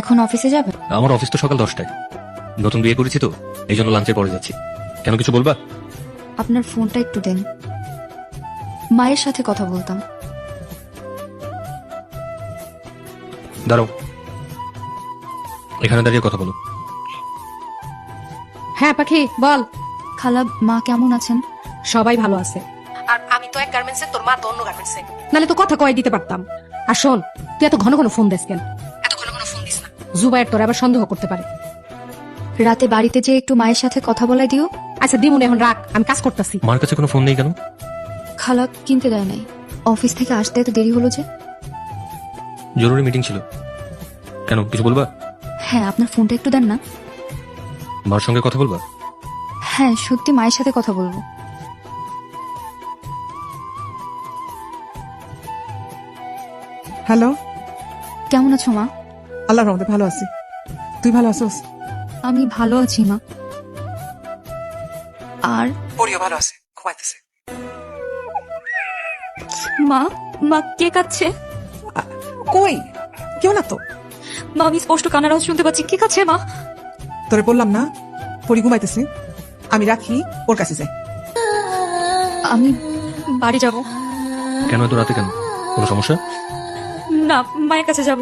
এখন অফিসে যাবে? আমার অফিস তো সকাল 10টায়। নতুন বিয়ে করেছি তো, এই জন্য লাঞ্চের পরে যাচ্ছি। কেন, কিছু বলবা? আপনার ফোনটা একটু দেন, মায়ের সাথে কথা বলতাম। দাঁড়াও, এখানে দাঁড়িয়ে কথা বলো। হ্যাঁ পাখি বল। খালা, মা কেমন আছেন? সবাই ভালো আছে। আর আমি তো এক গার্মেন্টসে, তোর মা তো অন্য গার্মেন্টসে, নালে তো কথা কয়ে দিতে পারতাম। আর শোন, তুই এত ঘন ঘন ফোন দিস কেন? এত ঘন ঘন ফোন দিস না, জুবাইর তোর আবার সন্দেহ করতে পারে। রাতে বাড়িতে যে একটু মায়ের সাথে কথা বলাই দিও। আচ্ছা দিমুন, এখন রাখ, আমি কাজ করতেছি। মার কাছে কোনো ফোন নেই কেন? খালা কিনতে দেয় নাই। অফিস থেকে আসতে এত দেরি হলো যে। জরুরি মিটিং ছিল। কেন, কিছু বলবা? হ্যাঁ, আপনার ফোনটা একটু দেন না। মার সঙ্গে কথা বলবা? হ্যাঁ, সত্যি মায়ের সাথে কথা বলবো। হ্যালো, কেমন আছো মা? আল্লাহর রহমতে ভালো আছি। তুই ভালো আছোস? আমি ভালো আছি মা। আর পরিও ভালো আছে, ঘুমাইতেছে। মা, মা কে কাচ্ছে? কই কেউ না তো। মা, আমি স্পষ্ট কান্নার আওয়াজ শুনতে পাচ্ছি। কে কাচ্ছে মা? তোরে বললাম না পরি ঘুমাইতেছে, আমি রাখি, ওর কাছে যাই। আমি বাড়ি যাব। কেন এত রাতে, কেন কোনো সমস্যা? না, মায়ের কাছে যাব।